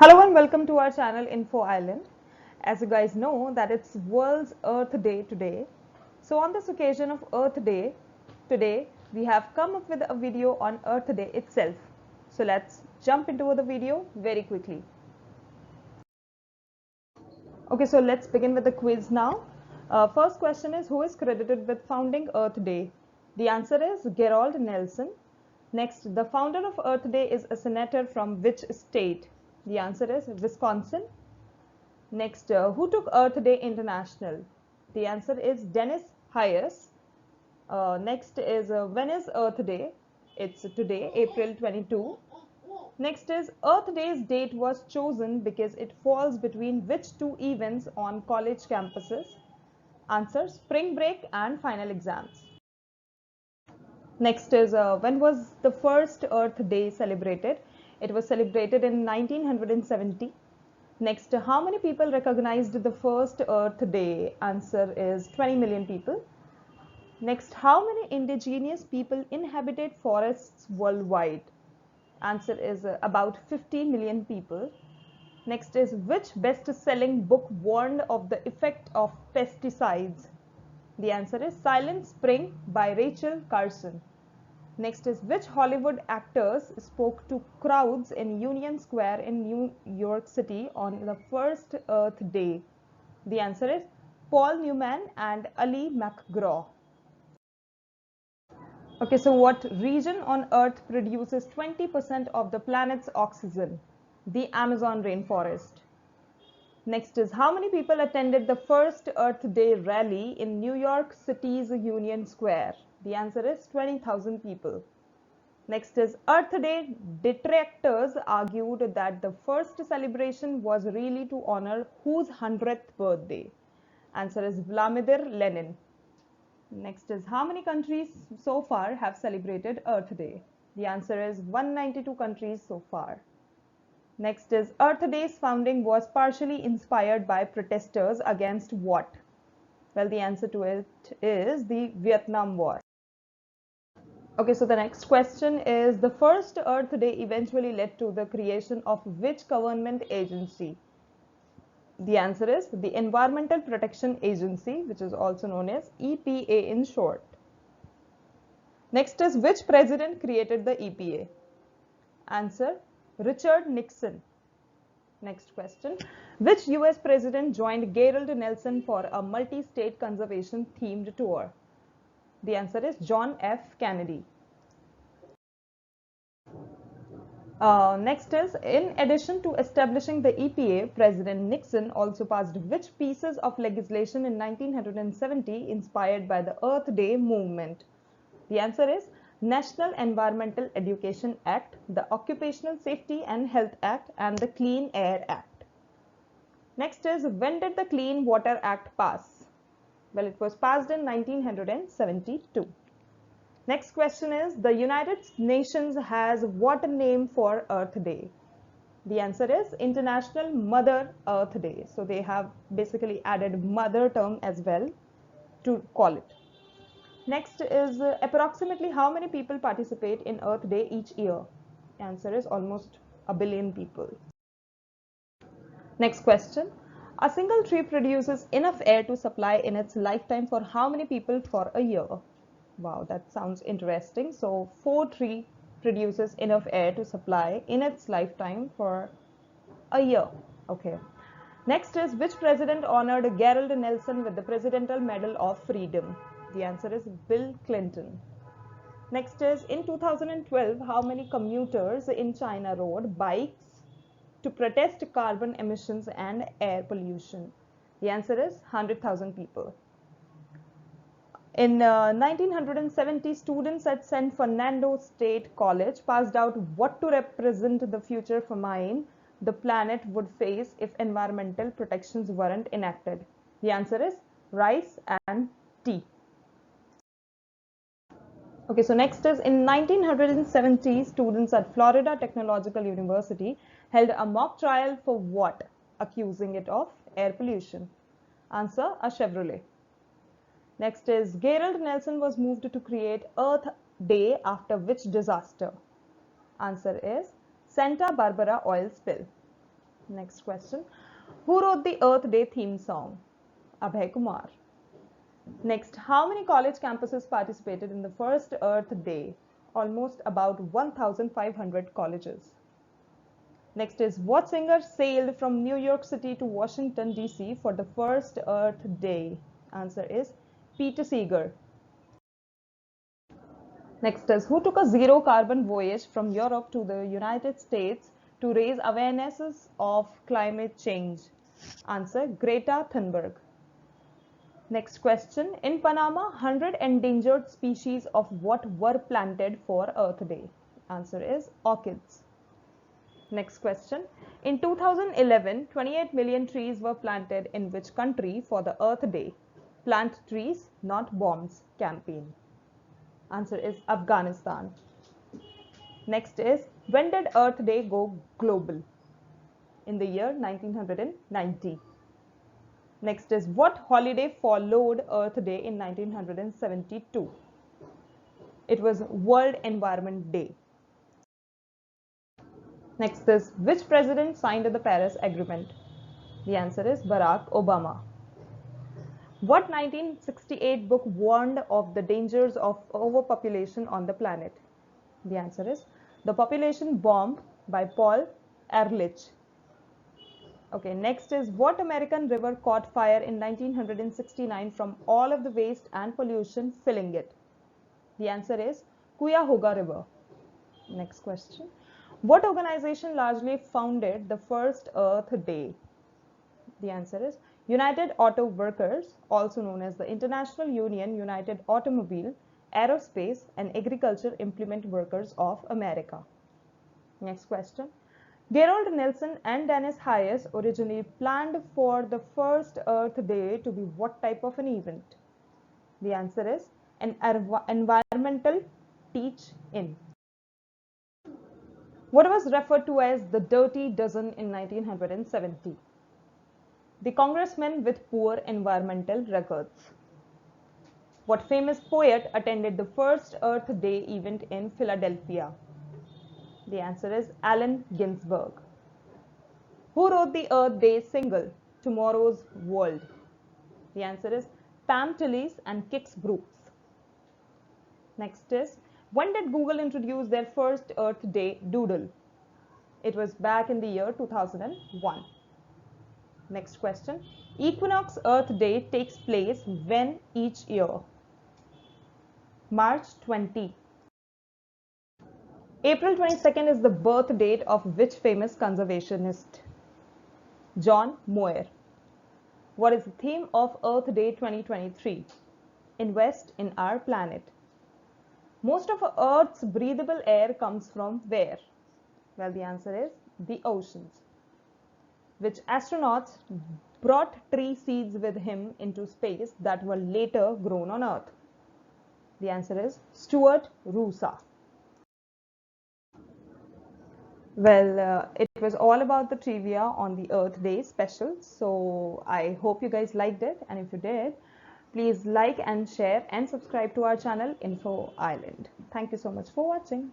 Hello and welcome to our channel Info Island. As you guys know that it's World's Earth Day today. So on this occasion of Earth Day, today we have come up with a video on Earth Day itself. So let's jump into the video very quickly. Okay, so let's begin with the quiz now. First question is, who is credited with founding Earth Day? The answer is Gerald Nelson. Next, the founder of Earth Day is a senator from which state? The answer is Wisconsin. Next, who took Earth Day International? The answer is Dennis Hayes. Next is when is Earth Day? It's today, April 22. Next is Earth Day's date was chosen because it falls between which two events on college campuses? Answer, spring break and final exams. Next is when was the first Earth Day celebrated? It was celebrated in 1970. Next, how many people recognized the first Earth Day? Answer is 20 million people. Next, how many indigenous people inhabited forests worldwide? Answer is about 50 million people. Next is, which best-selling book warned of the effect of pesticides? The answer is Silent Spring by Rachel Carson. Next is, which Hollywood actors spoke to crowds in Union Square in New York City on the first Earth Day? The answer is Paul Newman and Ali McGraw. Okay, so what region on Earth produces 20% of the planet's oxygen? The Amazon rainforest. Next is, how many people attended the first Earth Day rally in New York City's Union Square? The answer is 20,000 people. Next is, Earth Day detractors argued that the first celebration was really to honor whose 100th birthday? Answer is Vladimir Lenin. Next is, how many countries so far have celebrated Earth Day? The answer is 192 countries so far. Next is, Earth Day's founding was partially inspired by protesters against what? Well, the answer to it is the Vietnam War. Okay, so the next question is, the first Earth Day eventually led to the creation of which government agency? The answer is the Environmental Protection Agency, which is also known as EPA in short. Next is, which president created the EPA? Answer, Richard Nixon. Next question, which US president joined Gerald Nelson for a multi-state conservation themed tour? The answer is John F. Kennedy. Next is, in addition to establishing the EPA, President Nixon also passed which pieces of legislation in 1970 inspired by the Earth Day movement? The answer is National Environmental Education Act, the Occupational Safety and Health Act, and the Clean Air Act. Next is, when did the Clean Water Act pass? Well, it was passed in 1972. Next question is, the United Nations has what name for Earth Day? The answer is International Mother Earth Day. So they have basically added mother term as well to call it. Next is, approximately how many people participate in Earth Day each year? The answer is almost a billion people. Next question, a single tree produces enough air to supply in its lifetime for how many people for a year? Wow, that sounds interesting. So 4 tree produces enough air to supply in its lifetime for a year. Okay. Next is, which president honored Gerald Nelson with the Presidential Medal of Freedom? The answer is Bill Clinton. Next is, in 2012, how many commuters in China rode bikes to protest carbon emissions and air pollution? The answer is 100,000 people. In 1970, students at San Fernando State College passed out what to represent the future famine the planet would face if environmental protections weren't enacted. The answer is rice and tea. Okay, so next is, in 1970, students at Florida Technological University held a mock trial for what? Accusing it of air pollution. Answer, a Chevrolet. Next is, Gerald Nelson was moved to create Earth Day after which disaster? Answer is Santa Barbara oil spill. Next question. Who wrote the Earth Day theme song? Abhay Kumar. Next, how many college campuses participated in the first Earth Day? Almost about 1,500 colleges. Next is, what singer sailed from New York City to Washington, D.C. for the first Earth Day? Answer is Peter Seeger. Next is, who took a zero carbon voyage from Europe to the United States to raise awarenesses of climate change? Answer, Greta Thunberg. Next question, in Panama, 100 endangered species of what were planted for Earth Day? Answer is orchids. Next question, in 2011, 28 million trees were planted in which country for the Earth Day? Plant trees, not bombs campaign. Answer is Afghanistan. Next is, when did Earth Day go global? In the year 1990. Next is, what holiday followed Earth Day in 1972? It was World Environment Day. Next is, which president signed the Paris Agreement? The answer is Barack Obama. What 1968 book warned of the dangers of overpopulation on the planet? The answer is The Population Bomb by Paul Ehrlich. Okay, next is, what American river caught fire in 1969 from all of the waste and pollution filling it? The answer is Cuyahoga River. Next question. What organization largely founded the first Earth Day? The answer is United Auto Workers, also known as the International Union United Automobile, Aerospace and Agriculture Implement Workers of America. Next question. Gerald Nelson and Dennis Hayes originally planned for the first Earth Day to be what type of an event? The answer is an environmental teach-in. What was referred to as the Dirty Dozen in 1970? The congressmen with poor environmental records. What famous poet attended the first Earth Day event in Philadelphia? The answer is Allen Ginsberg. Who wrote the Earth Day single, Tomorrow's World? The answer is Pam Tillis and Kix Brooks. Next is, when did Google introduce their first Earth Day doodle? It was back in the year 2001. Next question. Equinox Earth Day takes place when each year? March 20. April 22nd is the birth date of which famous conservationist? John Muir. What is the theme of Earth Day 2023? Invest in our planet. Most of Earth's breathable air comes from where? Well, the answer is the oceans. Which astronauts brought tree seeds with him into space that were later grown on Earth? The answer is Stuart Roosa. Well, it was all about the trivia on the Earth Day special. So I hope you guys liked it. And if you did, please like and share and subscribe to our channel Info Island. Thank you so much for watching.